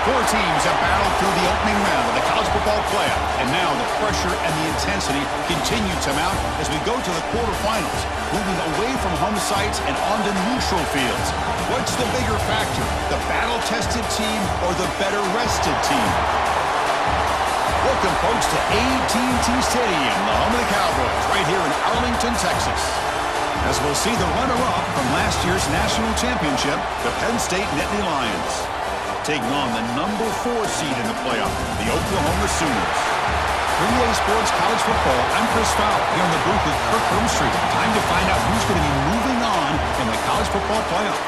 Four teams have battled through the opening round of the college football playoff, and now the pressure and the intensity continue to mount as we go to the quarterfinals, moving away from home sites and onto neutral fields. What's the bigger factor, the battle-tested team or the better-rested team? Welcome, folks, to AT&T Stadium, the home of the Cowboys, right here in Arlington, Texas. As we'll see the runner-up from last year's national championship, the Penn State Nittany Lions, taking on the number 4 seed in the playoff, the Oklahoma Sooners. For EA Sports College Football, I'm Chris Fowler, here in the booth with Kirk Hermstreet. Time to find out who's going to be moving on in the college football playoff.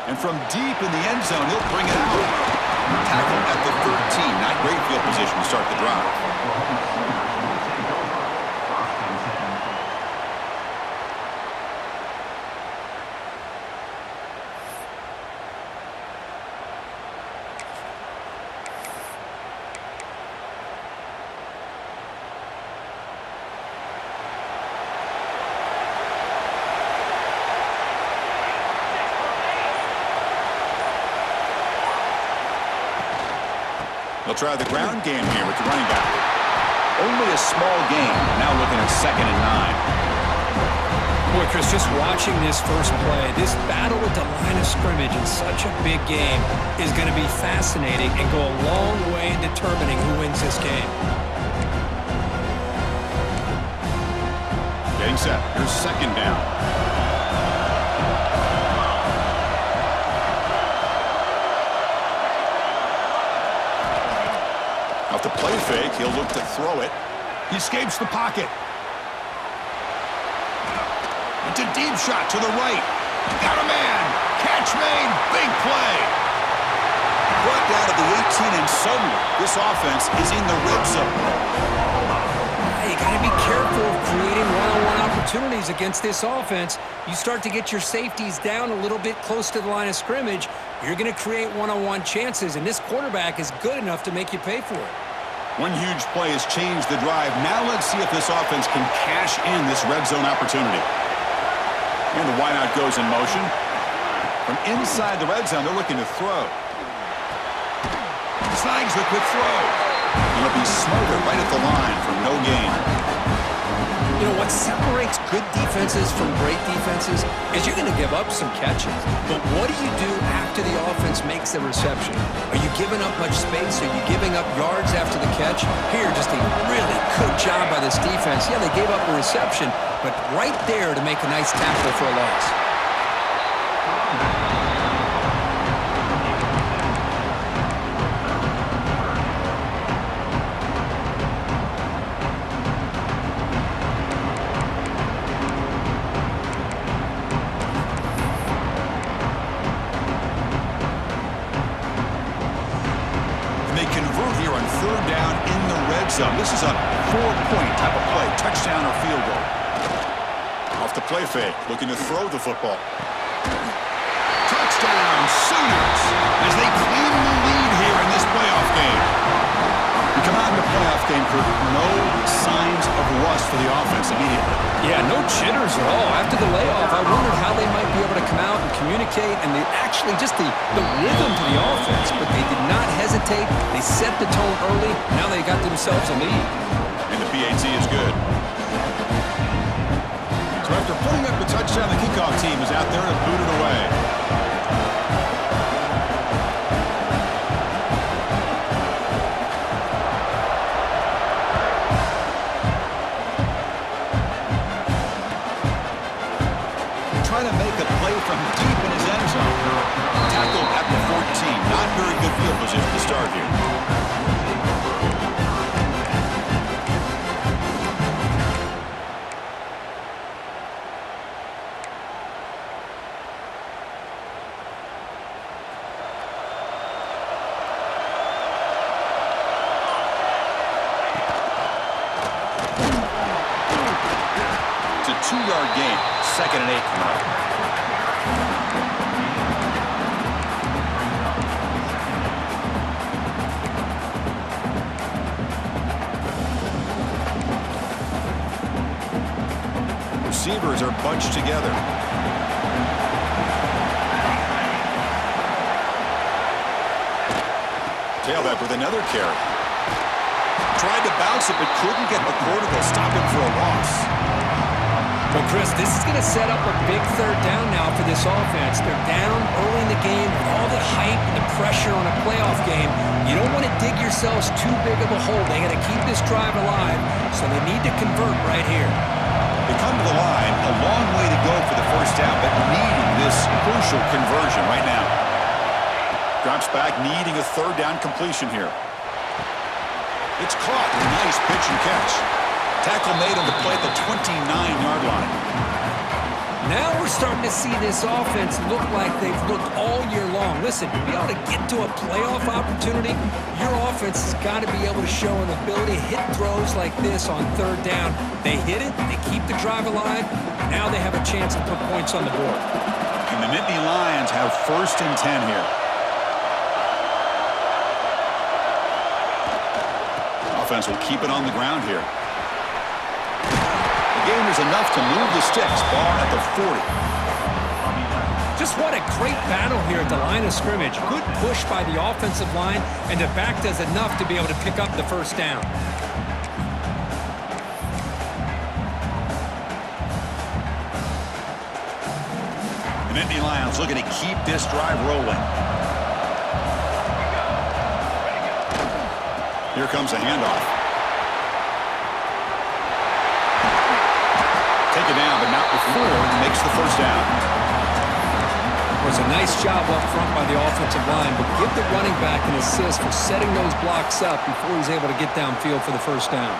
And from deep in the end zone, he'll bring it out. Tackle at the 13. Not great field position to start the drive. They'll try the ground game here with the running back. Only a small gain. Now looking at 2nd and 9. Boy, Chris, just watching this first play, this battle at the line of scrimmage in such a big game is going to be fascinating and go a long way in determining who wins this game. Getting set. Here's 2nd down. Off the play fake, he'll look to throw it. He escapes the pocket. It's a deep shot to the right. Got a man. Catch made. Big play. Brought down to the 18, and suddenly this offense is in the red zone. You got to be careful of creating one-on-one opportunities against this offense. You start to get your safeties down a little bit close to the line of scrimmage, you're going to create one-on-one chances, and this quarterback is good enough to make you pay for it. One huge play has changed the drive. Now let's see if this offense can cash in this red zone opportunity. And the wideout goes in motion. From inside the red zone, they're looking to throw. Snags the quick throw. It'll be smothered right at the line for no gain. You know, what separates good defenses from great defenses is you're going to give up some catches. But what do you do after the offense makes the reception? Are you giving up much space? Are you giving up yards after the catch? Here, just a really good job by this defense. Yeah, they gave up a reception, but right there to make a nice tackle for a loss. This is a 4-point type of play, touchdown or field goal. Off the play fake, looking to throw the football. Touchdown, Sooners, as they claim the lead here in this playoff game. We come out in the playoff game, Kirk, no signs of rust for the offense immediately. Yeah, no jitters at all. After the layoff, I wondered how they might be able to come out and communicate, and they actually just the rhythm to the offense, but they did not hesitate. They set the tone early. Now they got themselves a lead. And the PAT is good. So after putting up the touchdown, the kickoff team is out there to boot it away. Trying to make a play from deep in his end zone. Tackled at the 14. Not field position to start here. It's a 2-yard gain. 2nd and 8 coming up. Receivers are bunched together. Tailback with another carry. Tried to bounce it, but couldn't get the quarter to stop him for a loss. Well, Chris, this is going to set up a big 3rd down now for this offense. They're down early in the game with all the hype and the pressure on a playoff game. You don't want to dig yourselves too big of a hole. They got to keep this drive alive, so they need to convert right here. They come to the line, a long way to go for the 1st down, but needing this crucial conversion right now. Drops back, needing a 3rd down completion here. It's caught. Nice pitch and catch. Tackle made on the play at the 29-yard line. Now we're starting to see this offense look like they've looked all year long. Listen, to be able to get to a playoff opportunity, your offense has got to be able to show an ability to hit throws like this on 3rd down. They hit it, they keep the drive alive, now they have a chance to put points on the board. And the Nittany Lions have 1st and 10 here. Offense will keep it on the ground here. The gain is enough to move the sticks. Ball at the 40. Just what a great battle here at the line of scrimmage. Good push by the offensive line, and the back does enough to be able to pick up the 1st down. The Nittany Lions looking to keep this drive rolling. Here comes a handoff. Take it down, but not before he makes the 1st down. It was a nice job up front by the offensive line, but give the running back an assist for setting those blocks up before he's able to get downfield for the 1st down.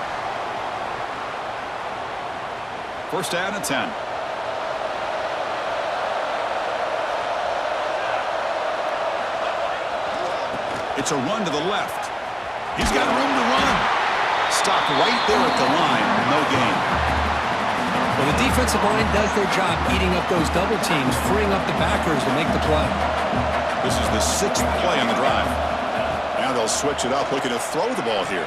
1st down and 10. It's a run to the left. He's got room to run. Stopped right there at the line. No gain. Well, the defensive line does their job eating up those double teams, freeing up the backers to make the play. This is the 6th play on the drive. Now they'll switch it up, looking to throw the ball here.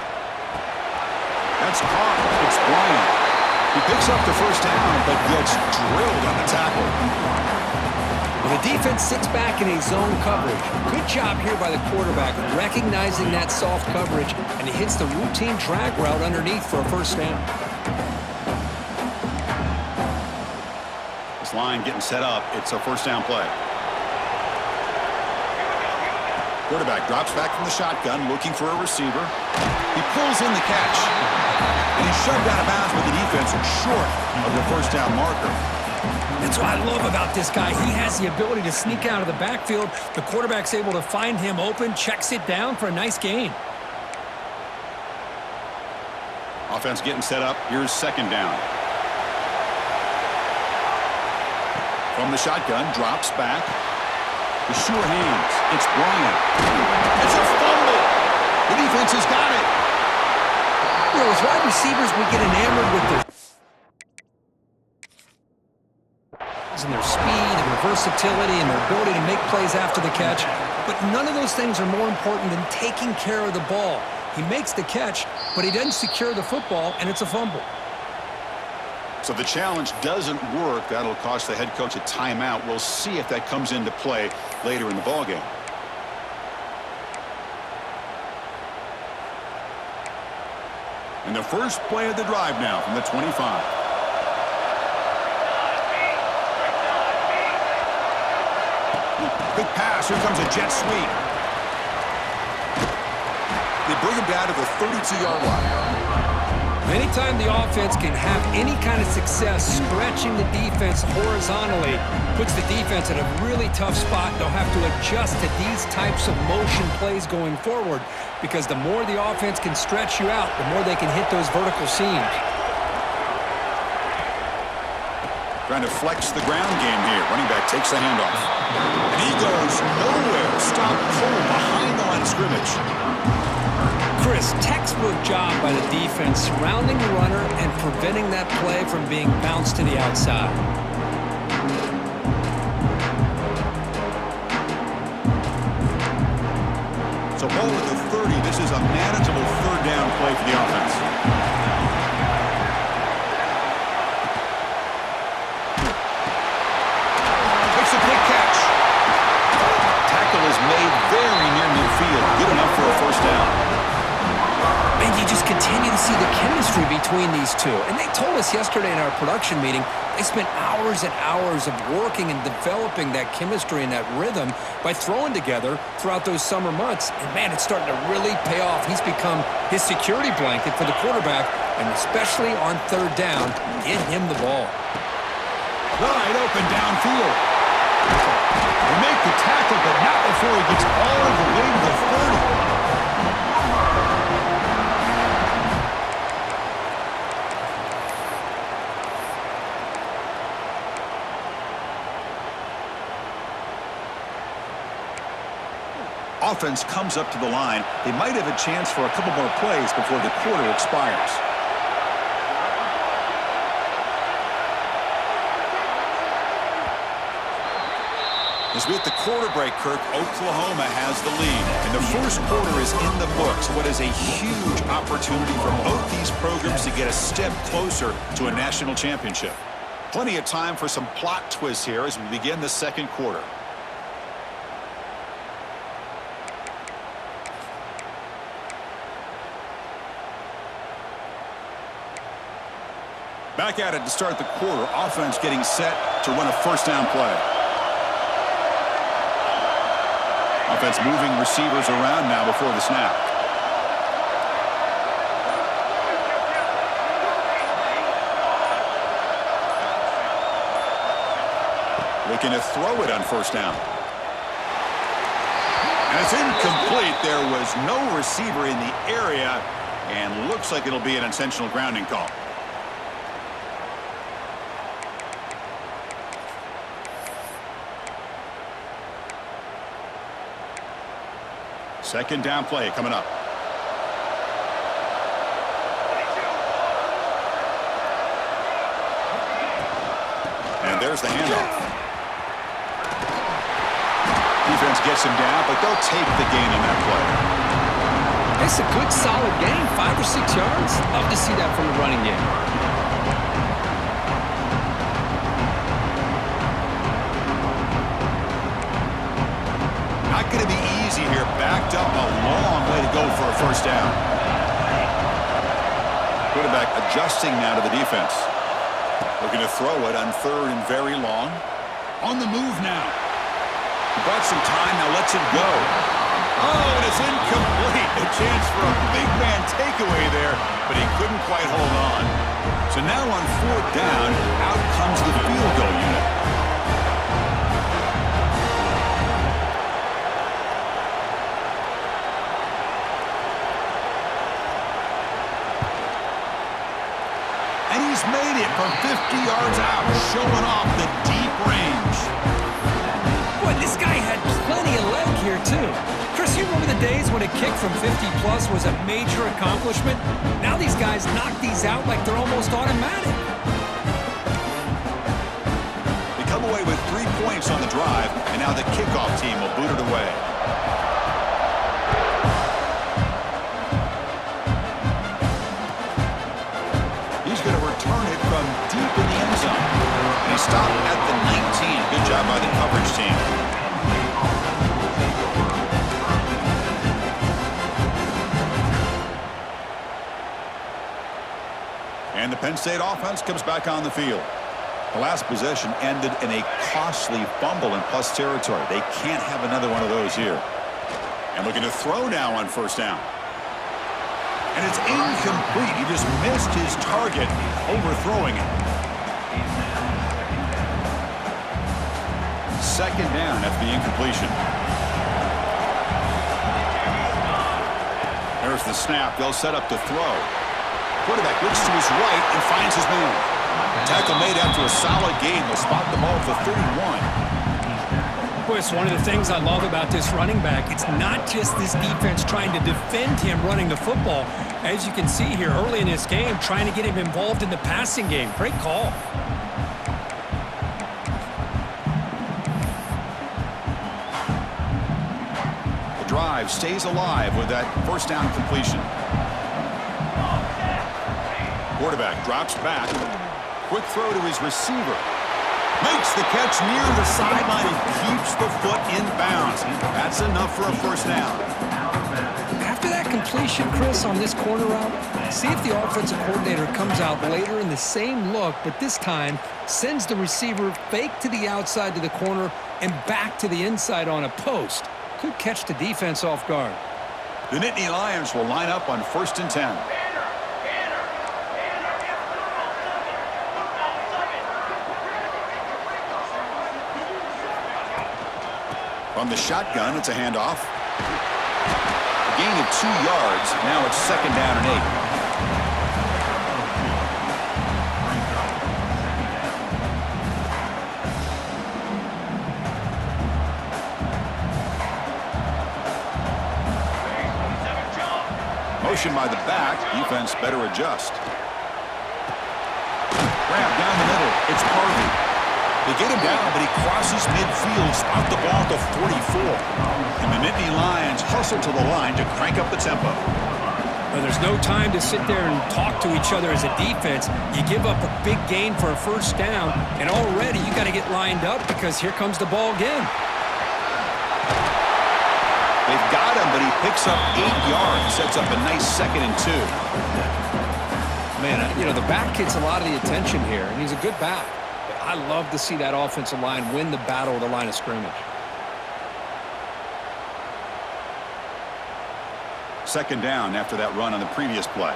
That's caught. It's Bryant. He picks up the 1st down, but gets drilled on the tackle. Well, the defense sits back in a zone coverage. Good job here by the quarterback, recognizing that soft coverage, and he hits the routine drag route underneath for a 1st down. This line getting set up. It's a 1st down play. Quarterback drops back from the shotgun, looking for a receiver. He pulls in the catch. And he's shoved out of bounds with the defense short of the 1st down marker. That's what I love about this guy. He has the ability to sneak out of the backfield. The quarterback's able to find him open, checks it down for a nice gain. Offense getting set up. Here's 2nd down. From the shotgun, drops back. With sure hands, it's Bryant. It's a fumble. The defense has got it. You know, as wide receivers, we get enamored with their and their speed and their versatility and their ability to make plays after the catch. But none of those things are more important than taking care of the ball. He makes the catch, but he doesn't secure the football, and it's a fumble. So the challenge doesn't work. That'll cost the head coach a timeout. We'll see if that comes into play later in the ballgame. And the first play of the drive now from the 25. Big pass. Here comes a jet sweep. They bring him down to the 32-yard line. Anytime the offense can have any kind of success stretching the defense horizontally, puts the defense in a really tough spot. They'll have to adjust to these types of motion plays going forward because the more the offense can stretch you out, the more they can hit those vertical seams. Trying to flex the ground game here. Running back takes the handoff. And he goes nowhere. Stop cold behind the line of scrimmage. Chris, textbook job by the defense surrounding the runner and preventing that play from being bounced to the outside. So ball at the 30. This is a manageable third down play for the offense. It's a quick catch. Tackle is made very near midfield. Good enough for a first down. And you just continue to see the chemistry between these two. And they told us yesterday in our production meeting, they spent hours and hours of working and developing that chemistry and that rhythm by throwing together throughout those summer months. And, man, it's starting to really pay off. He's become his security blanket for the quarterback, and especially on third down, get him the ball. Wide open downfield. They make the tackle, but not before he gets all the way to the 30. Offense comes up to the line. They might have a chance for a couple more plays before the quarter expires. As we hit the quarter break, Kirk, Oklahoma has the lead. And the first quarter is in the books. What is a huge opportunity for both these programs to get a step closer to a national championship. Plenty of time for some plot twists here as we begin the second quarter. Back at it to start the quarter. Offense getting set to run a first down play. Offense moving receivers around now before the snap. Looking to throw it on first down. And it's incomplete. There was no receiver in the area, and looks like it'll be an intentional grounding call. Second down play coming up. And there's the handoff. Defense gets him down, but they'll take the gain on that play. It's a good, solid gain, 5 or 6 yards. Love to see that from the running game. Not going to be easy here. Backed up a long way to go for a first down. Quarterback adjusting now to the defense. Looking to throw it on third and very long. On the move now. He bought some time, now lets it go. Oh, and it's incomplete. A chance for a big man takeaway there, but he couldn't quite hold on. So now on fourth down, out comes the field goal unit. Made it from 50 yards out, showing off the deep range. Boy, this guy had plenty of leg here, too. Chris, you remember the days when a kick from 50-plus was a major accomplishment? Now these guys knock these out like they're almost automatic. They come away with 3 points on the drive, and now the kickoff team will boot it away. Stop at the 19. Good job by the coverage team. And the Penn State offense comes back on the field. The last possession ended in a costly fumble in plus territory. They can't have another one of those here. And looking to throw now on first down. And it's incomplete. He just missed his target, overthrowing it. Second down after the incompletion. There's the snap. They'll set up to throw. Quarterback looks to his right and finds his man. Tackle made after a solid gain. They'll spot the ball for 31. Boy, it's one of the things I love about this running back. It's not just this defense trying to defend him running the football. As you can see here early in this game, trying to get him involved in the passing game. Great call. The drive stays alive with that first down completion. Quarterback drops back. Quick throw to his receiver. Makes the catch near the sideline and keeps the foot in bounds. That's enough for a first down. After that completion, Chris, on this corner route, see if the offensive coordinator comes out later in the same look, but this time sends the receiver fake to the outside to the corner and back to the inside on a post. Could catch the defense off guard. The Nittany Lions will line up on 1st and 10. From the shotgun, it's a handoff. A gain of 2 yards. Now it's 2nd down and 8. Motion by the back. Defense better adjust. Grab down the middle. It's Harvey. They get him down, but he crosses midfield, spot the ball to 44. And the Nittany Lions hustle to the line to crank up the tempo. Well, there's no time to sit there and talk to each other as a defense. You give up a big gain for a first down, and already you got to get lined up because here comes the ball again. They've got him, but he picks up 8 yards, sets up a nice 2nd and 2. Man, you know, the back gets a lot of the attention here, and he's a good back. I love to see that offensive line win the battle at the line of scrimmage. 2nd down after that run on the previous play.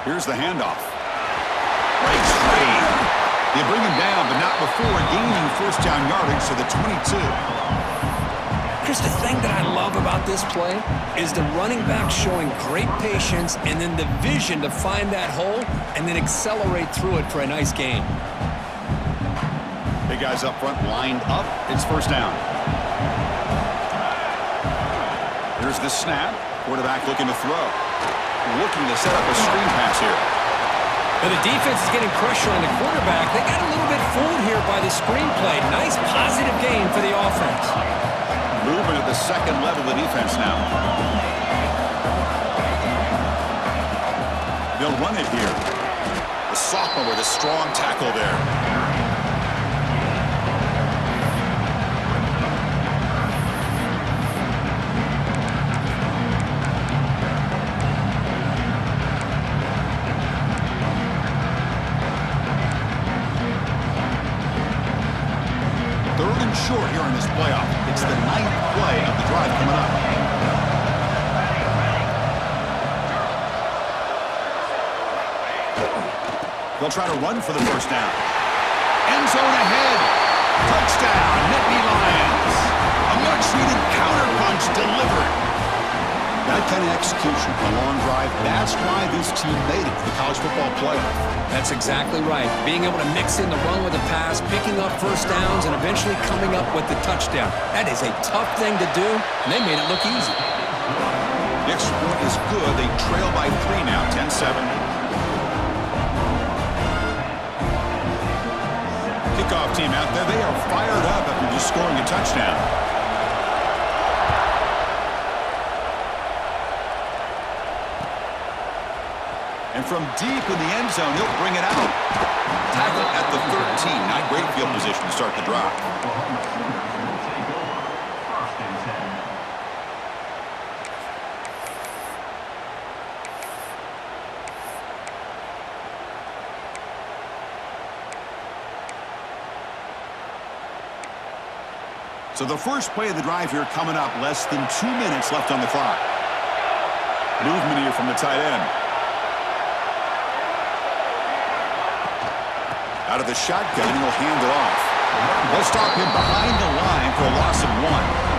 Here's the handoff. Breaks free. They bring him down, but not before gaining first down yardage to the 22. Chris, the thing that I love about this play is the running back showing great patience and then the vision to find that hole and then accelerate through it for a nice gain. Big guys up front lined up. It's first down. Here's the snap. Quarterback looking to throw. Looking to set up a screen pass here. But the defense is getting pressure on the quarterback. They got a little bit fooled here by the screen play. Nice positive gain for the offense. Movement at the second level of the defense now. They'll run it here. The sophomore with a strong tackle there. Short here in this playoff. It's the 9th play of the drive coming up. They'll try to run for the first down. End zone ahead. Touchdown, Nittany Lions. A much-needed counterpunch delivered. That kind of execution on a long drive, that's why this team made it to the college football playoff. That's exactly right. Being able to mix in the run with the pass, picking up first downs, and eventually coming up with the touchdown. That is a tough thing to do, and they made it look easy. The extra point is good. They trail by 3 now, 10-7. Kickoff team out there. They are fired up after just scoring a touchdown. And from deep in the end zone, he'll bring it out. Tackle at the 13. Not great field position to start the drive. So the first play of the drive here coming up, less than 2 minutes left on the clock. Movement here from the tight end. Out of the shotgun, he'll hand it off. They'll stop him behind the line for a loss of 1.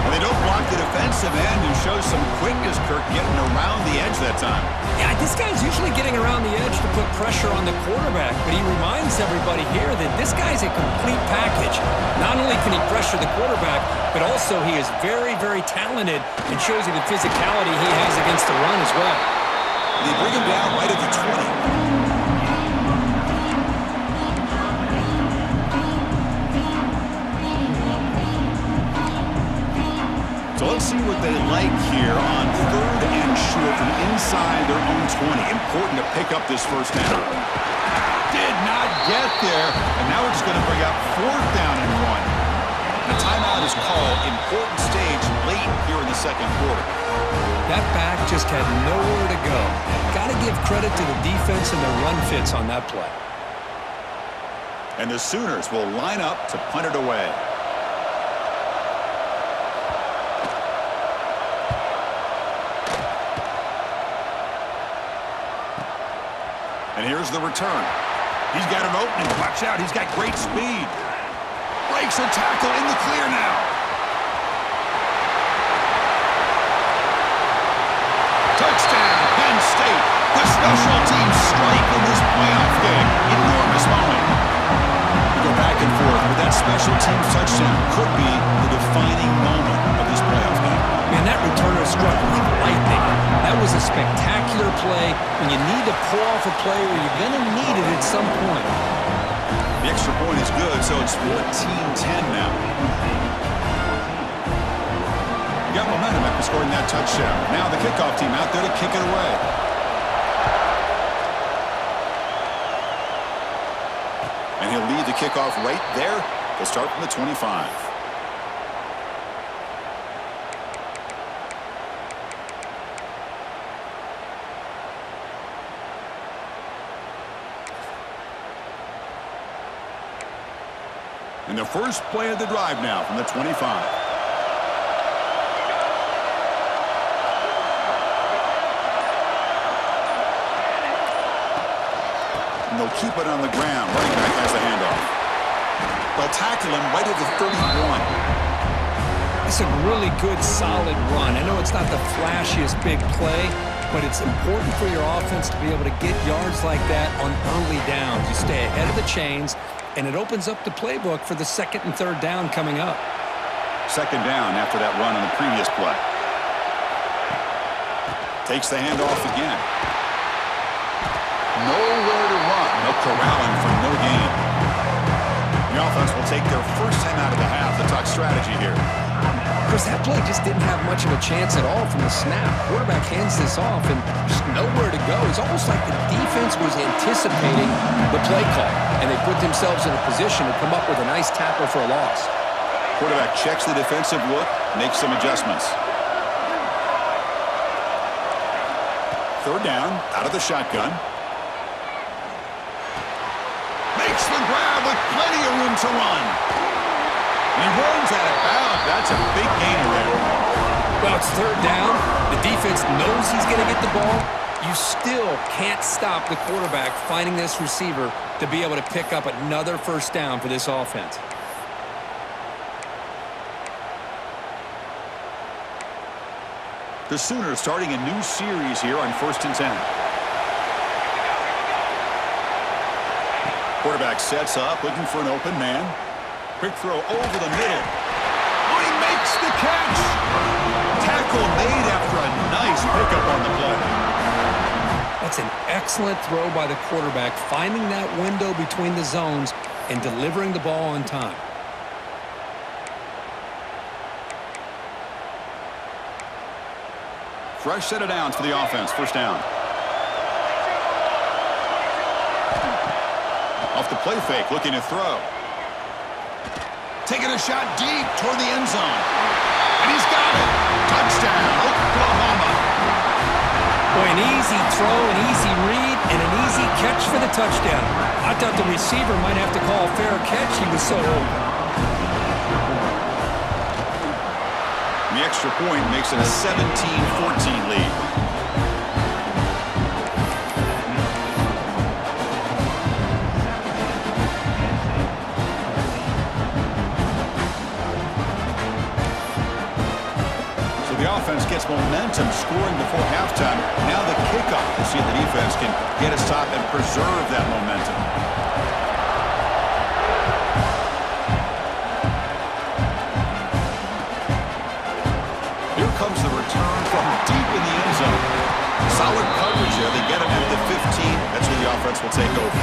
And they don't block the defensive end, who shows some quickness, Kirk, getting around the edge that time. Yeah, this guy's usually getting around the edge to put pressure on the quarterback, but he reminds everybody here that this guy's a complete package. Not only can he pressure the quarterback, but also he is very, very talented and shows you the physicality he has against the run as well. They bring him down right at the 20. So let's see what they like here on 3rd and short from inside their own 20. Important to pick up this first down. Did not get there, and now we're just going to bring up 4th down and 1. The timeout is called. Important stage late here in the second quarter. That back just had nowhere to go. Got to give credit to the defense and their run fits on that play. And the Sooners will line up to punt it away. And here's the return. He's got an opening. Watch out. He's got great speed. Breaks a tackle in the clear now. Touchdown, Penn State. The special teams strike in this playoff game. Enormous moment. We go back and forth, but that special teams touchdown could be the defining moment of this playoff game. Man, that returner struck like lightning. That was a spectacular play. When you need to pull off a play where you're going to need it at some point. The extra point is good, so it's 14-10 now. You got momentum after scoring that touchdown. Now the kickoff team out there to kick it away. And he'll lead the kickoff right there. They'll start from the 25. And the first play of the drive now from the 25. And they'll keep it on the ground. Running back has the handoff. They'll tackle him right at the 31. It's a really good, solid run. I know it's not the flashiest big play, but it's important for your offense to be able to get yards like that on early downs. You stay ahead of the chains, and it opens up the playbook for the 2nd and 3rd down coming up. 2nd down after that run on the previous play. Takes the handoff again. Nowhere to run. No corralling for no gain. The offense will take their first time out of the half to talk strategy here. Chris, that play just didn't have much of a chance at all from the snap. Quarterback hands this off and just nowhere to go. It's almost like the defense was anticipating the play call, and they put themselves in a position to come up with a nice tackle for a loss. Quarterback checks the defensive look, makes some adjustments. 3rd down, out of the shotgun. Makes the grab with plenty of room to run. He runs out of bounds. That's a big gainer there. Well, it's 3rd down. The defense knows he's going to get the ball. You still can't stop the quarterback finding this receiver to be able to pick up another first down for this offense. The Sooners starting a new series here on 1st and 10. Quarterback sets up, looking for an open man. Quick throw over the middle. Oh, he makes the catch. Tackle made after a nice pickup on the play. That's an excellent throw by the quarterback, finding that window between the zones and delivering the ball on time. Fresh set of downs for the offense. 1st down. Off the play fake, looking to throw. Taking a shot deep toward the end zone. And he's got it. Touchdown, Oklahoma. Boy, an easy throw, an easy read, and an easy catch for the touchdown. I thought the receiver might have to call a fair catch. He was so open. the extra point makes it a 17-14 lead. The offense gets momentum scoring before halftime. Now the kickoff. We'll see if the defense can get a stop and preserve that momentum. Here comes the return from deep in the end zone. Solid coverage there. They get him at the 15. That's where the offense will take over.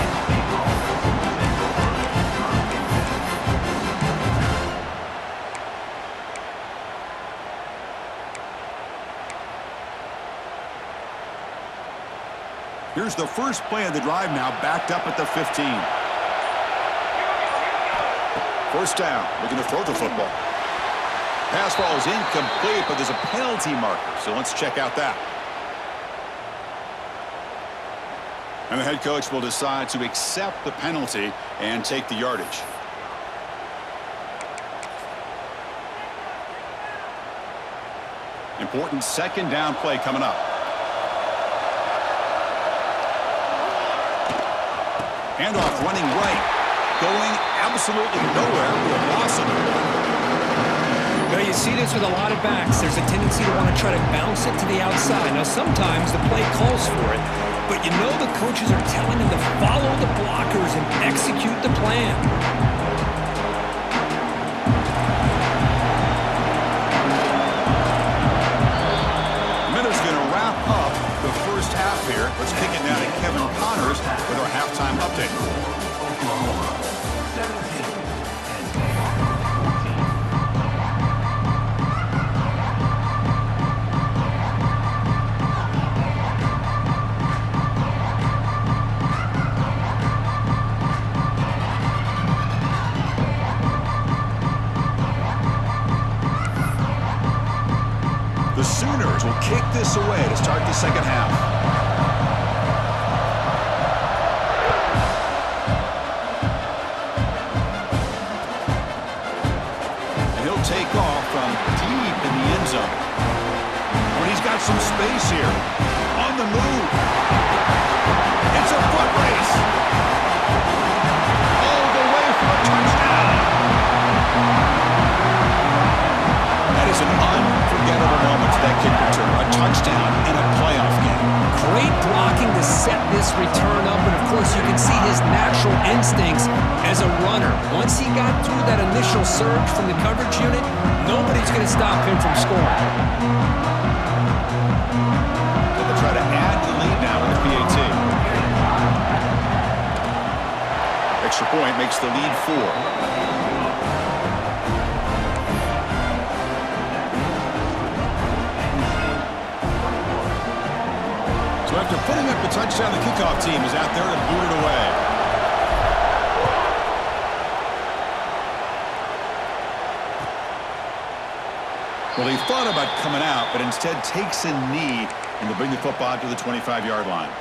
Here's the first play of the drive now, backed up at the 15. First down, looking to throw the football. Pass ball is incomplete, but there's a penalty marker, so let's check out that. And the head coach will decide to accept the penalty and take the yardage. Important second down play coming up. Handoff running right, going absolutely nowhere with a loss of the ball. Now you see this with a lot of backs. There's a tendency to want to try to bounce it to the outside. Now sometimes the play calls for it, but you know the coaches are telling them to follow the blockers and execute the plan. Miller's going to wrap up the first half here. Let's kick it now to Kevin Connors with our halftime update. The Sooners will kick this away to start the second half. Take off from deep in the end zone. When he's got some space here. On the move. It's a foot race. All the way for a touchdown. That is an unforgettable moment to that kick return. A touchdown in a playoff game. Great blocking to set this return up, and of course you can see his natural instincts as a runner. Once he got through that initial surge from the coverage unit, nobody's going to stop him from scoring. So they'll try to add the lead now in the PAT. Extra point makes the lead 4. After putting up the touchdown, the kickoff team is out there to boot it away. Well, he thought about coming out, but instead takes a knee, and they'll bring the football to the 25-yard line.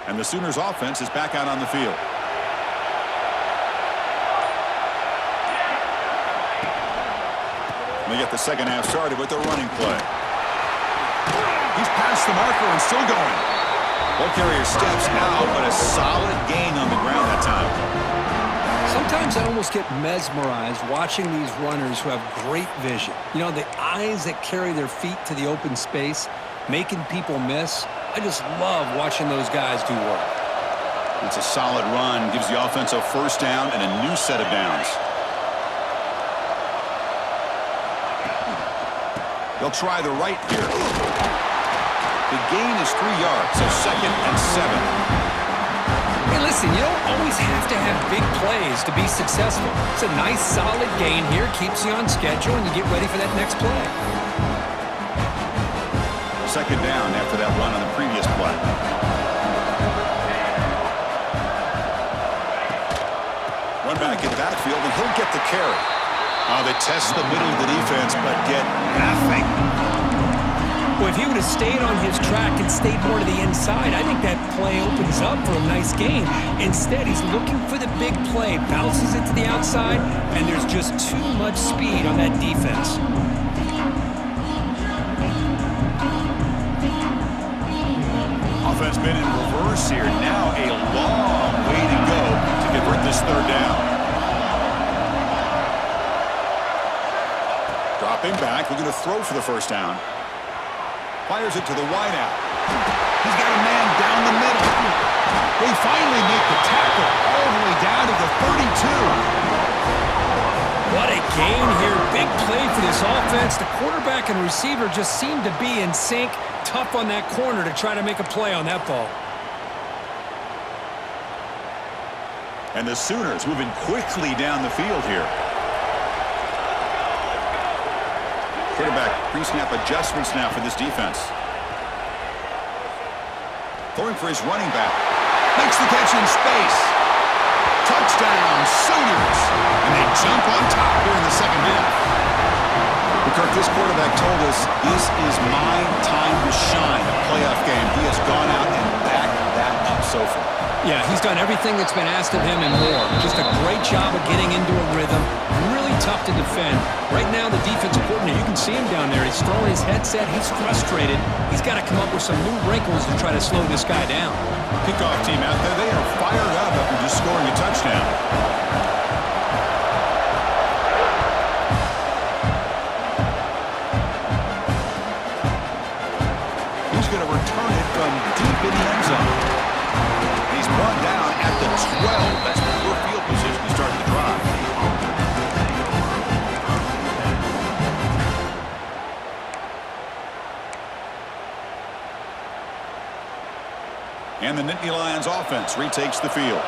And the Sooners offense is back out on the field. And they get the second half started with the running play. He's past the marker and still going. Ball carrier steps out, but a solid gain on the ground that time. Sometimes I almost get mesmerized watching these runners who have great vision. You know, the eyes that carry their feet to the open space, making people miss. I just love watching those guys do work. It's a solid run, gives the offense a first down and a new set of downs. They'll try the right here. The gain is 3 yards, so 2nd and 7. Hey, listen, you don't always have to have big plays to be successful. It's a nice, solid gain here, keeps you on schedule, and you get ready for that next play. Second down after that run on the previous play. Run back in the backfield, and he'll get the carry. They test the middle of the defense, but get nothing. Well, if he would have stayed on his track and stayed more to the inside, I think that play opens up for a nice game. Instead, he's looking for the big play, bounces it to the outside, and there's just too much speed on that defense. Offense been in reverse here. Now a long way to go to convert this third down. Dropping back, we're going to throw for the first down. Fires it to the wideout. He's got a man down the middle. They finally make the tackle all the way down to the 32. What a gain here. Big play for this offense. The quarterback and receiver just seem to be in sync. Tough on that corner to try to make a play on that ball. And the Sooners moving quickly down the field here. Quarterback pre-snap adjustments now for this defense. Throwing for his running back. Makes the catch in space. Touchdown, Sooners. And they jump on top here in the second half. Kirk, this quarterback told us this is my time to shine. A playoff game. He has gone out and backed that up so far. Yeah, he's done everything that's been asked of him and more. Just a great job of getting into a rhythm. Really tough to defend. Right now, the defensive coordinator, you can see him down there. He's throwing his headset. He's frustrated. He's got to come up with some new wrinkles to try to slow this guy down. Kickoff team out there. They are fired up after just scoring a touchdown. He's going to return it from deep in the end zone. He's brought down at the 12. That's poor field position to start the drive. And the Nittany Lions offense retakes the field.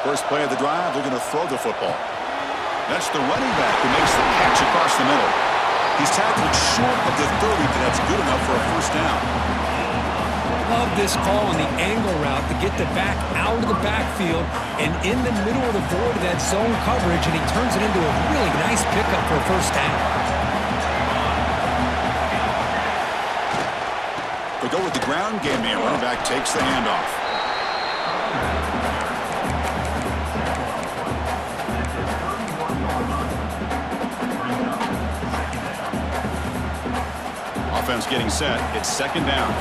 First play of the drive, they're going to throw the football. That's the running back who makes the catch across the middle. He's tackled short of the 30, but that's good enough for a first down. Love this call on the angle route to get the back out of the backfield and in the middle of the void of that zone coverage, and he turns it into a really nice pickup for a first down. They go with the ground game here. Running back takes the handoff. Offense getting set. It's second down.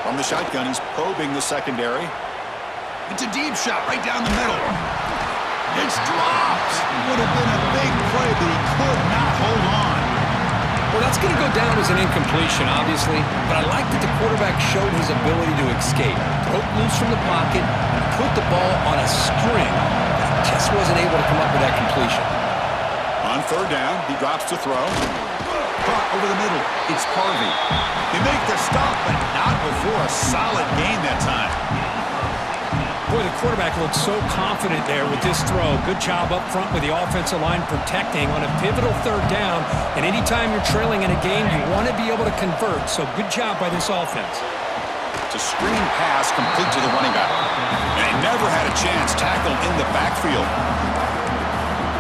From the shotgun, he's probing the secondary. It's a deep shot right down the middle. It's dropped. Would have been a big play, but he could not hold on. Well, that's going to go down as an incompletion, obviously, but I like that the quarterback showed his ability to escape. Broke loose from the pocket and put the ball on a string. But just wasn't able to come up with that completion. On third down, he drops to throw. Caught over the middle. It's Harvey. They make the stop, but not before a solid gain that time. Boy, the quarterback looked so confident there with this throw. Good job up front with the offensive line protecting on a pivotal third down. And anytime you're trailing in a game, you want to be able to convert. So good job by this offense. It's a screen pass complete to the running back. And he never had a chance tackled in the backfield.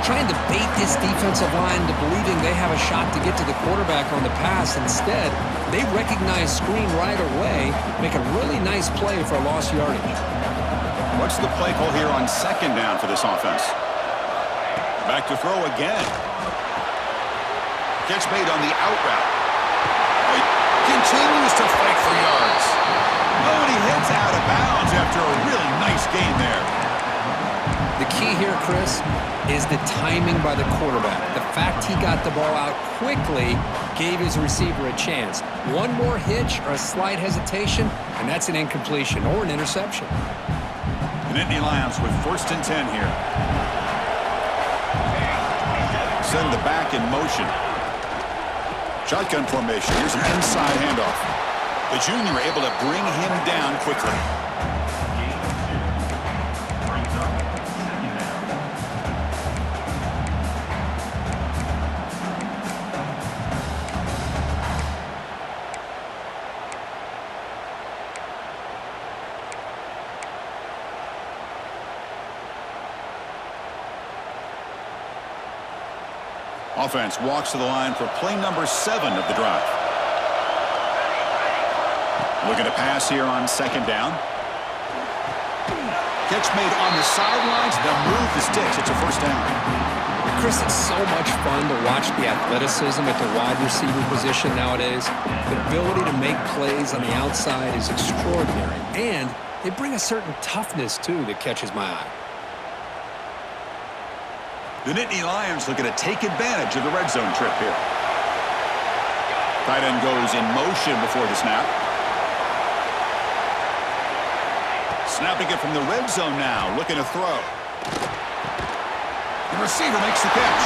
Trying to bait this defensive line to believing they have a shot to get to the quarterback on the pass. Instead, they recognize screen right away, make a really nice play for a lost yardage. What's the play call here on second down for this offense? Back to throw again. Catch made on the out route. He continues to fight for yards. Oh, and he heads out of bounds after a really nice gain there. The key here, Chris, is the timing by the quarterback. The fact he got the ball out quickly gave his receiver a chance. One more hitch or a slight hesitation, and that's an incompletion or an interception. The Nittany Lions with 1st and 10 here. Send the back in motion. Shotgun formation. Here's an inside handoff. The junior able to bring him down quickly. Offense walks to the line for play number 7 of the drive. Looking to pass here on second down. Catch made on the sidelines. They'll move the sticks. It's a first down. Chris, it's so much fun to watch the athleticism at the wide receiver position nowadays. The ability to make plays on the outside is extraordinary. And they bring a certain toughness, too, that catches my eye. The Nittany Lions looking to take advantage of the red zone trip here. Tight end goes in motion before the snap. Snapping it from the red zone now, looking to throw. The receiver makes the catch.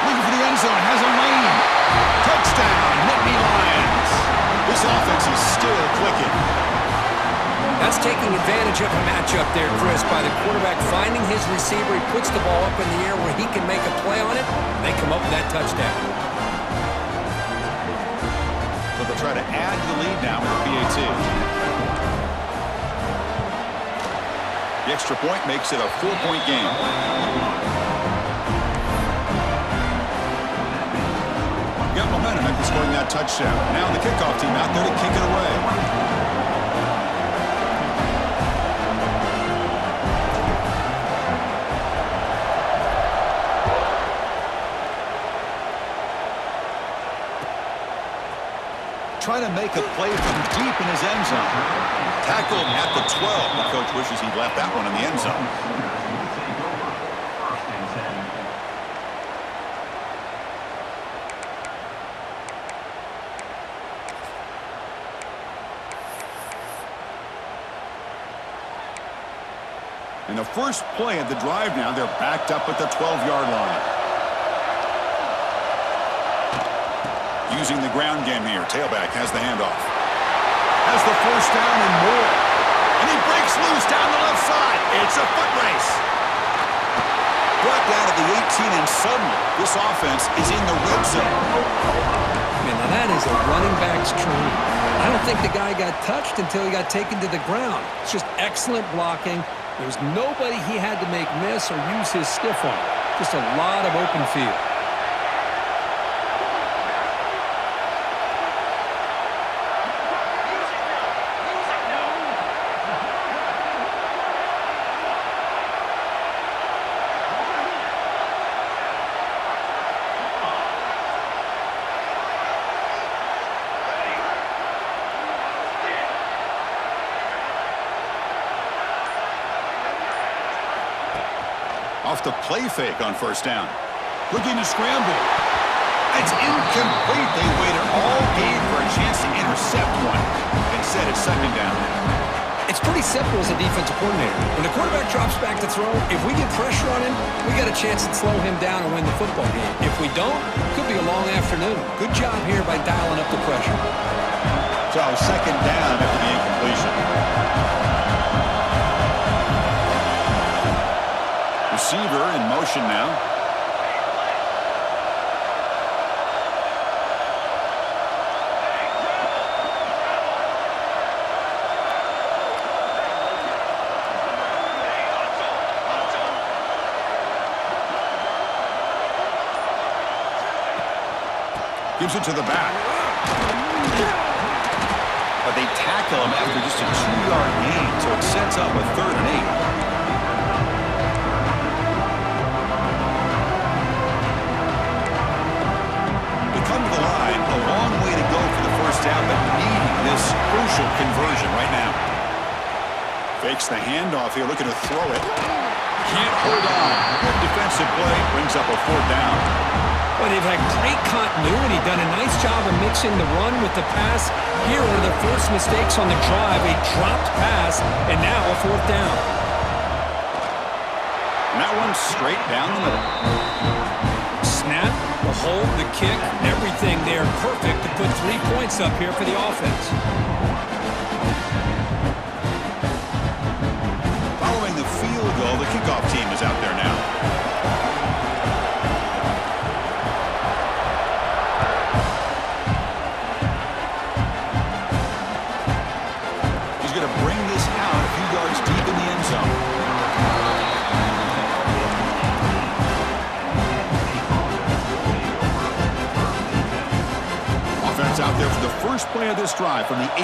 Looking for the end zone, has a lane. Touchdown, Nittany Lions. This offense is still clicking. That's taking advantage of a matchup there, Chris, by the quarterback finding his receiver. He puts the ball up in the air where he can make a play on it, and they come up with that touchdown. So they'll try to add to the lead now with a PAT. The extra point makes it a 4-point game. Got momentum after scoring that touchdown. Now the kickoff team out there to kick it away. Trying to make a play from deep in his end zone. Tackled at the 12. The coach wishes he'd left that one in the end zone. In the first play of the drive now, they're backed up at the 12-yard line. Using the ground game here. Tailback has the handoff. Has the first down and more. And he breaks loose down the left side. It's a foot race. Brought down at the 18, and suddenly this offense is in the red zone. Man, now that is a running back's dream. I don't think the guy got touched until he got taken to the ground. It's just excellent blocking. There's nobody he had to make miss or use his stiff arm. Just a lot of open field. Off the play fake on first down. Looking to scramble. It's incomplete. They waited all game for a chance to intercept one. Instead, it's second down. It's pretty simple as a defensive coordinator. When the quarterback drops back to throw, if we get pressure on him, we got a chance to slow him down and win the football game. If we don't, it could be a long afternoon. Good job here by dialing up the pressure. So second down after the incompletion. Receiver in motion now. Gives it to the back. But they tackle him after just a 2-yard gain, so it sets up a 3rd and 8. Come to the line, a long way to go for the first down, but needing this crucial conversion right now. Fakes the handoff here, looking to throw it. Can't hold on. Good defensive play, brings up a 4th down. Well, they've had great continuity, done a nice job of mixing the run with the pass. Here, one of their first mistakes on the drive, a dropped pass, and now a 4th down. And that one straight down the middle. Snap, the hold, the kick, everything there perfect to put 3 points up here for the offense. Following the field goal, the kickoff team is out there now. He's going to bring this out a few yards deep in the end zone. offense out there for the first play of this drive from the 18.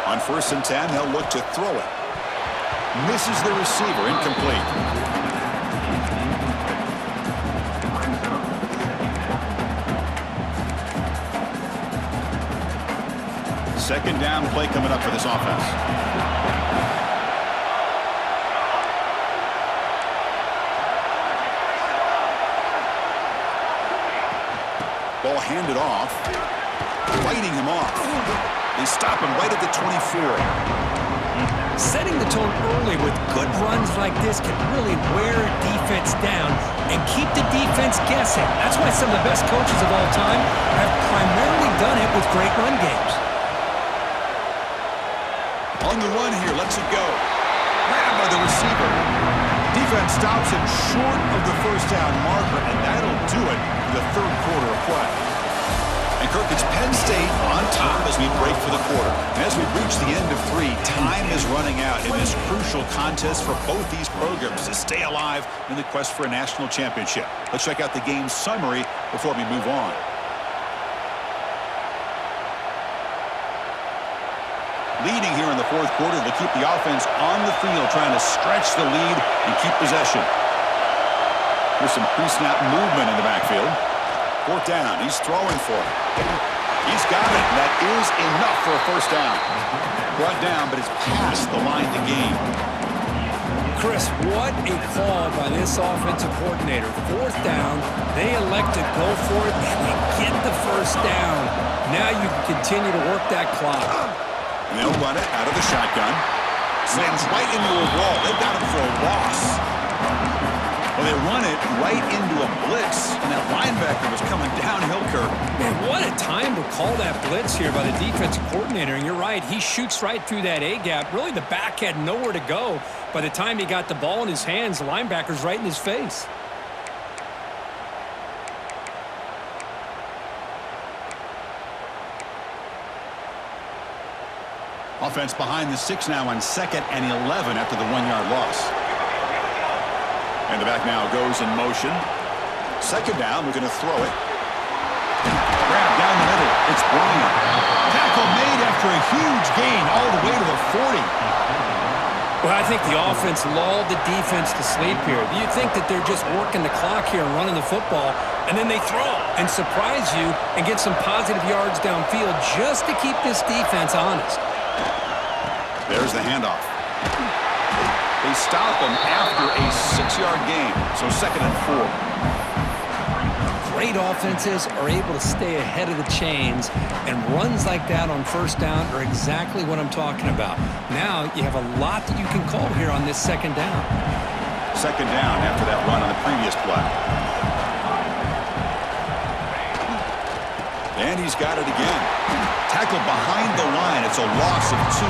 On 1st and 10, they'll look to throw it. Misses the receiver, incomplete. Second down play coming up for this offense. Ball handed off. Fighting him off. They stop him right at the 24. Setting the tone early with good runs like this can really wear a defense down and keep the defense guessing. That's why some of the best coaches of all time have primarily done it with great run games. On the run here, lets it go. Grabbed by the receiver. Defense stops him short of the first down marker, and that'll do it for the third quarter of play. And Kirk, it's Penn State on top as we break for the quarter. And as we reach the end of 3, time is running out in this crucial contest for both these programs to stay alive in the quest for a national championship. Let's check out the game summary before we move on. Leading here in the fourth quarter to keep the offense on the field, trying to stretch the lead and keep possession. There's some pre-snap movement in the backfield. 4th down, he's throwing for it. He's got it. That is enough for a first down. Brought down, but it's past the line to gain. Chris, what a call by this offensive coordinator. 4th down, they elect to go for it, and they get the first down. Now you can continue to work that clock. And they'll run it out of the shotgun. Slams right into a wall. They've got him for a loss. Well, they run it right into a blitz, and that linebacker was coming downhill, Kirk. Man, what a time to call that blitz here by the defensive coordinator. And you're right, he shoots right through that A-gap. Really, the back had nowhere to go. By the time he got the ball in his hands, the linebacker's right in his face. Offense behind the 6 now on 2nd and 11 after the 1-yard loss. And the back now goes in motion. 2nd down, we're going to throw it. Grab down the middle. It's Bryant. Tackle made after a huge gain all the way to the 40. Well, I think the offense lulled the defense to sleep here. You think that they're just working the clock here and running the football, and then they throw and surprise you and get some positive yards downfield just to keep this defense honest. There's the handoff. They stop him after a 6-yard gain, so 2nd and 4. Great offenses are able to stay ahead of the chains, and runs like that on 1st down are exactly what I'm talking about. Now you have a lot that you can call here on this 2nd down. 2nd down after that run on the previous play. And he's got it again. Tackled behind the line. It's a loss of 2.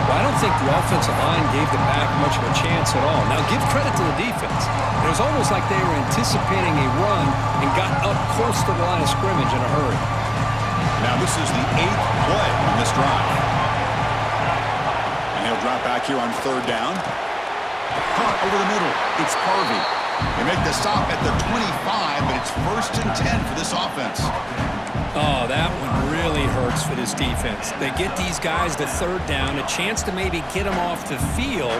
Well, I don't think the offensive line gave the back much of a chance at all. Now, give credit to the defense. It was almost like they were anticipating a run and got up close to the line of scrimmage in a hurry. Now, this is the 8th play on this drive. And he'll drop back here on 3rd down. Caught over the middle. It's Harvey. They make the stop at the 25, but it's 1st and 10 for this offense. Oh, that one really hurts for this defense. They get these guys to 3rd down, a chance to maybe get them off the field,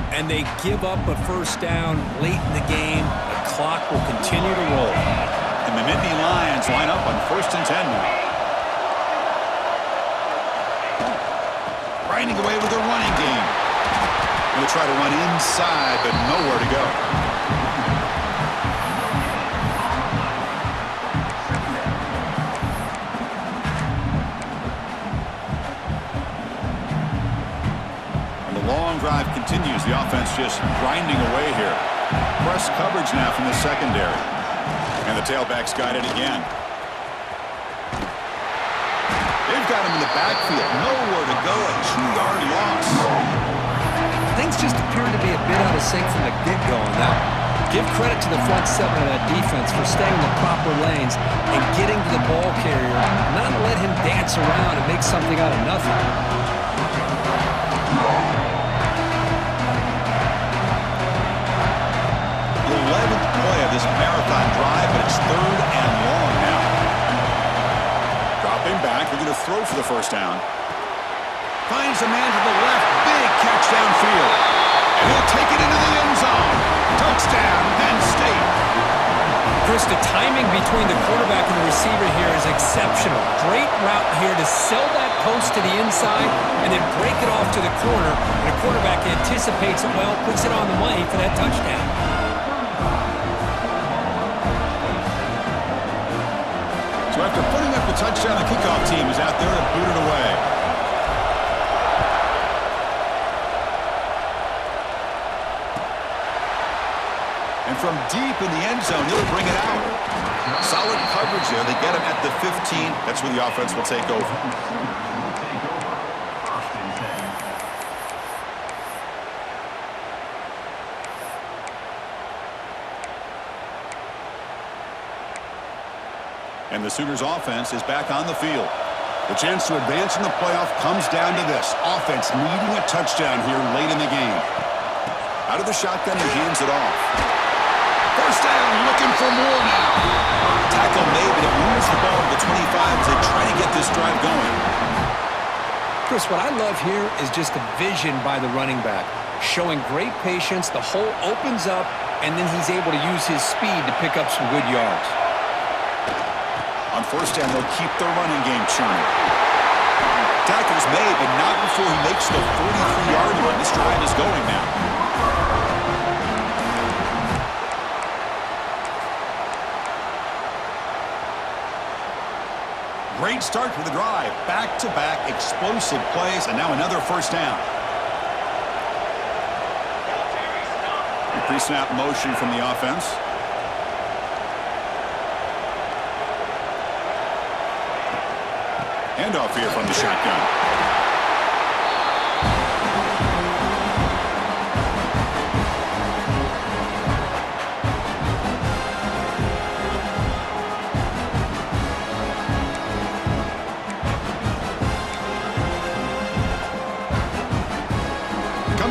and they give up a 1st down late in the game. The clock will continue to roll. And the Nittany Lions line up on 1st and 10 now. Grinding away with a running game. Going to try to run inside, but nowhere to go. Long drive continues. The offense just grinding away here. Press coverage now from the secondary. And the tailback's got it again. They've got him in the backfield. Nowhere to go. A 2-yard loss. Things just appear to be a bit out of sync from the get-go on that one. Give credit to the front 7 of that defense for staying in the proper lanes and getting to the ball carrier, not let him dance around and make something out of nothing. on drive, but it's 3rd and long now. Dropping back, they're going to throw for the first down. Finds a man to the left, big catch downfield. And he'll take it into the end zone. Touchdown, Penn State. Chris, the timing between the quarterback and the receiver here is exceptional. Great route here to sell that post to the inside and then break it off to the corner. And the quarterback anticipates it well, puts it on the money for that touchdown. So after putting up the touchdown, the kickoff team is out there to boot it away. And from deep in the end zone, he'll bring it out. Solid coverage there. They get him at the 15. That's where the offense will take over. And the Sooners offense is back on the field. The chance to advance in the playoff comes down to this. Offense needing a touchdown here late in the game. Out of the shotgun, he hands it off. First down, looking for more now. Tackle made, but it moves the ball to the 25 as they try to get this drive going. Chris, what I love here is just the vision by the running back. Showing great patience, the hole opens up, and then he's able to use his speed to pick up some good yards. On first down, they'll keep their running game churning. Tackle's made, but not before he makes the 43-yard line. This drive is going now. Great start to the drive. Back-to-back explosive plays, and now another first down. Pre-snap motion from the offense. Handoff here from the shotgun.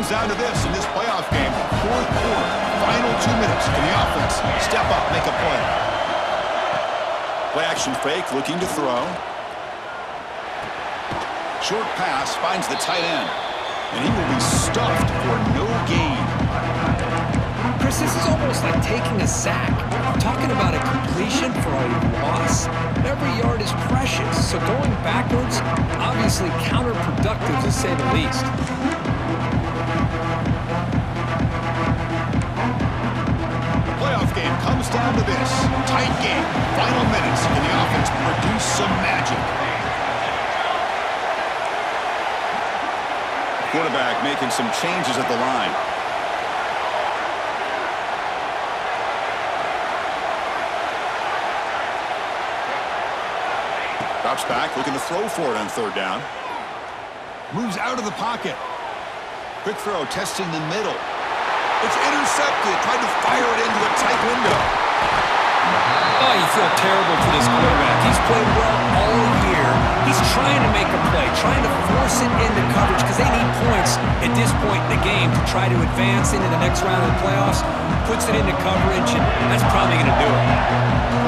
Down to this in this playoff game. 4th quarter, final 2 minutes. Can the offense step up, make a play? Play action fake, looking to throw. Short pass finds the tight end. And he will be stuffed for no gain. Chris, this is almost like taking a sack. Talking about a completion for a loss. Every yard is precious. So going backwards, obviously counterproductive to say the least. Game comes down to this. Tight game. Final minutes. Can the offense produce some magic? Quarterback making some changes at the line. Drops back, looking to throw for it on 3rd down. Moves out of the pocket. Quick throw, testing the middle. It's intercepted. Tried to fire it into a tight window. Oh, you feel terrible for this quarterback. He's played well all year. He's trying to make a play, trying to force it into coverage because they need points at this point in the game to try to advance into the next round of the playoffs. Puts it into coverage, and that's probably going to do it.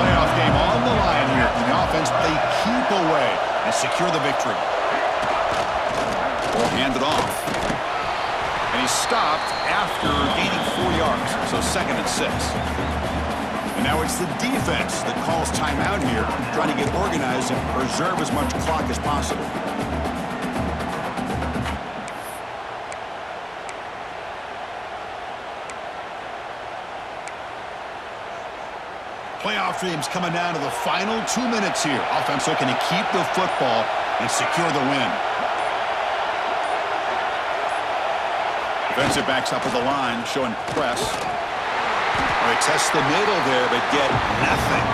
Playoff game on the line here. Can the offense play keep away and secure the victory? Ball handed off. And he's stopped after gaining 4 yards, so 2nd and 6. And now it's the defense that calls timeout here, trying to get organized and preserve as much clock as possible. Playoff dreams coming down to the final 2 minutes here. Offense looking to keep the football and secure the win. Defensive backs up at the line, showing press. They test the middle there, but get nothing.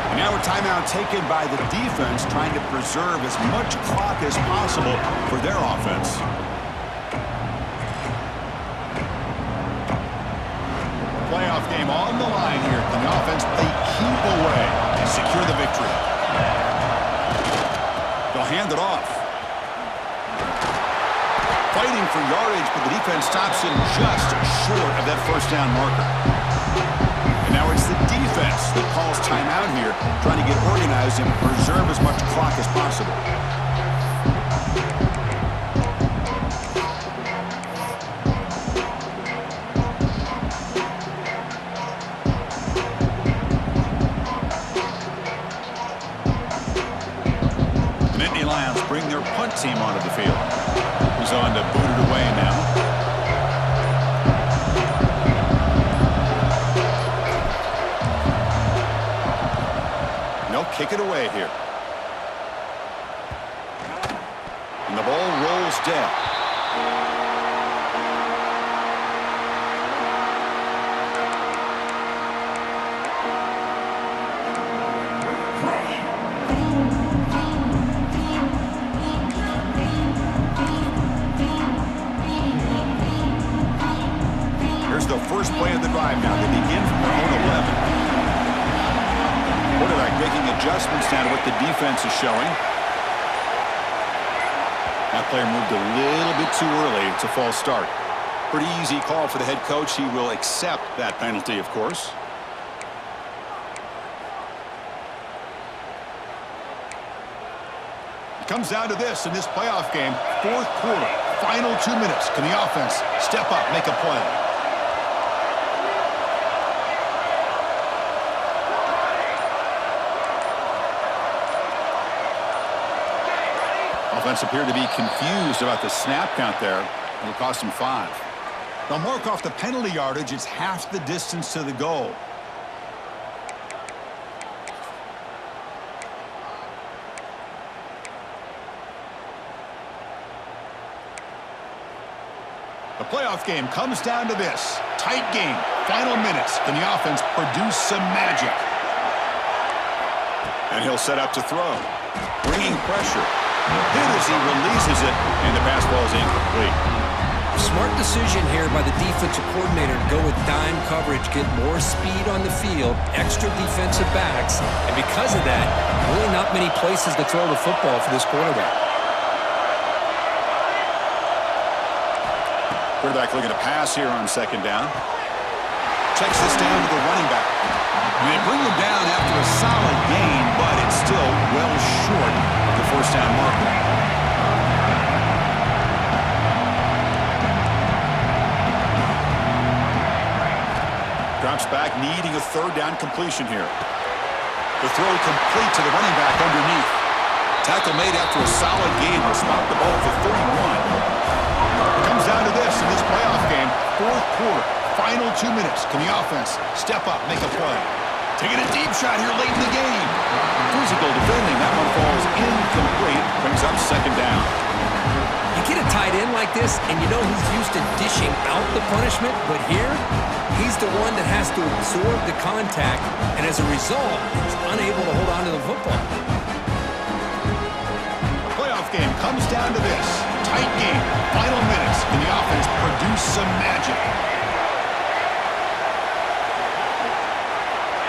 And now a timeout taken by the defense, trying to preserve as much clock as possible for their offense. Playoff game on the line here. Can the offense play keep away and secure the victory? They'll hand it off. Fighting for yardage, but the defense stops him just short of that first down marker. And And now it's the defense that calls timeout here, trying to get organized and preserve as much clock as possible. The Nittany Lions bring their punt team onto the field. He's on to boot it away now. Kick it away here. And the ball rolls dead. Here's the first play of the drive now. They begin from their own 11. Quarterback making adjustments now to what the defense is showing. That player moved a little bit too early. It's a false start. Pretty easy call for the head coach. He will accept that penalty, of course. It comes down to this in this playoff game. Fourth quarter, final 2 minutes. Can the offense step up, make a play? Offense appeared to be confused about the snap count there. It'll cost him 5. They'll mark off the penalty yardage. It's half the distance to the goal. The playoff game comes down to this. Tight game. Final minutes. Can the offense produce some magic? And he'll set up to throw. Bringing pressure. Hit as he releases it, and the pass ball is incomplete. Smart decision here by the defensive coordinator to go with dime coverage, get more speed on the field, extra defensive backs, and because of that, really not many places to throw the football for this quarterback. Quarterback looking to pass here on second down. Checks this down to the running back. And they bring him down after a solid gain, but it's still well short of the first down marker. Drops back, needing a third down completion here. The throw complete to the running back underneath. Tackle made after a solid gain. Will spot the ball for 31. It comes down to this in this playoff game. Fourth quarter, final 2 minutes. Can the offense step up, make a play? Taking a deep shot here late in the game. Physical defending. That one falls incomplete. Brings up second down. You get a tight end like this, and you know he's used to dishing out the punishment, but here, he's the one that has to absorb the contact, and as a result, he's unable to hold on to the football. The playoff game comes down to this. Tight game. Final minutes. Can the offense produce some magic?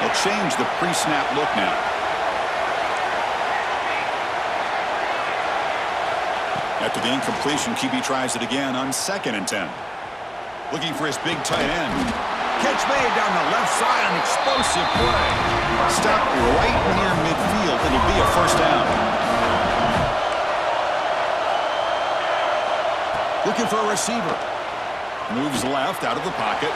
They'll change the pre-snap look now. After the incompletion, QB tries it again on 2nd and 10. Looking for his big tight end. Catch made down the left side, an explosive play. Stop right near midfield. It'll be a first down. Looking for a receiver. Moves left out of the pocket.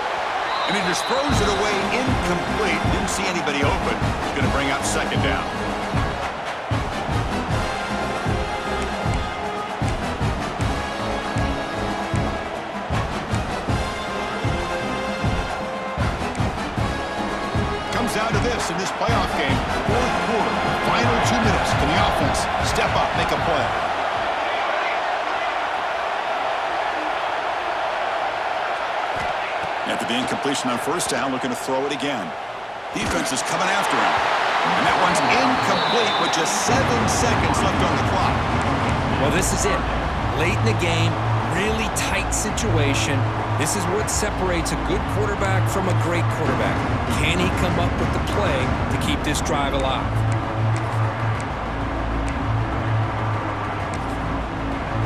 And he just throws it away incomplete. Didn't see anybody open. He's going to bring up second down. Comes down to this in this playoff game. Fourth quarter, final 2 minutes. Can the offense step up, make a play? After the incompletion on first down, looking to throw it again. Defense is coming after him. And that one's incomplete with just 7 seconds left on the clock. Well, this is it. Late in the game, really tight situation. This is what separates a good quarterback from a great quarterback. Can he come up with the play to keep this drive alive?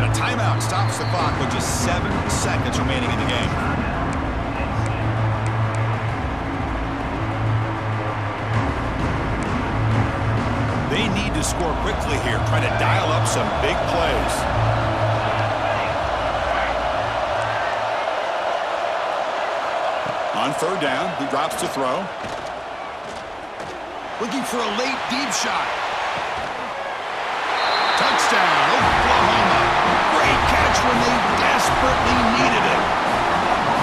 And a timeout stops the clock with just 7 seconds remaining in the game. score quickly here, trying to dial up some big plays. On third down, he drops to throw. Looking for a late deep shot. Touchdown, Oklahoma. Great catch when they desperately needed it.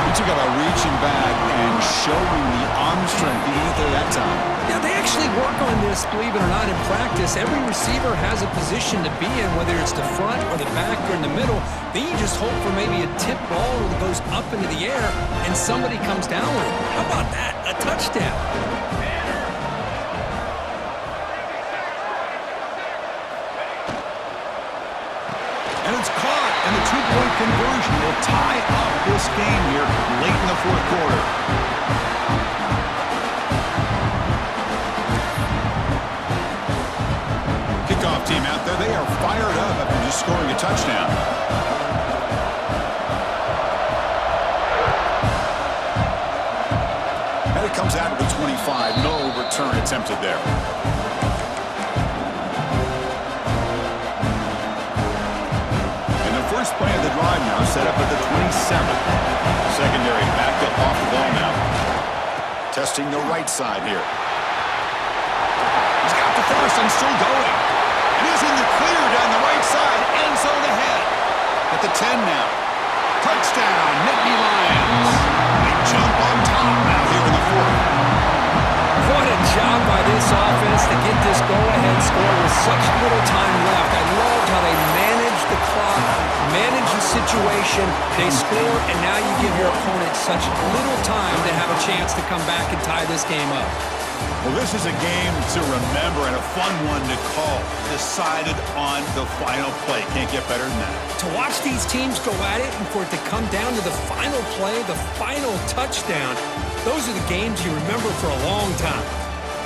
He took out a reaching back and showing the arm strength to get there that time. Yeah, they actually work on this, believe it or not, in practice. Every receiver has a position to be in, whether it's the front or the back or in the middle. Then you just hope for maybe a tip ball that goes up into the air and somebody comes down with it. How about that? A touchdown. And it's caught, and the two-point conversion will tie up this game here late in the fourth quarter. Kickoff team out there, they are fired up after just scoring a touchdown. And it comes out of the 25, no return attempted there. First play of the drive now set up at the 27th. Secondary backed up off the ball now. Testing the right side here. He's got the first and still going. And he's in the clear down the right side. End zone ahead. At the 10 now. Touchdown, Nittany Lions. They jump on top now here in the fourth. What a job by this offense to get this go-ahead score with such little time left. I loved how they managed the clock, managed the situation. They score, and now you give your opponent such little time to have a chance to come back and tie this game up. Well, this is a game to remember and a fun one to call. Decided on the final play. Can't get better than that. To watch these teams go at it and for it to come down to the final play, the final touchdown, those are the games you remember for a long time.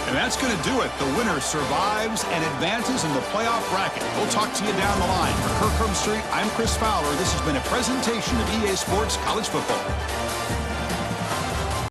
And that's going to do it. The winner survives and advances in the playoff bracket. We'll talk to you down the line. For Kirk Herbstreit, I'm Chris Fowler. This has been a presentation of EA Sports College Football.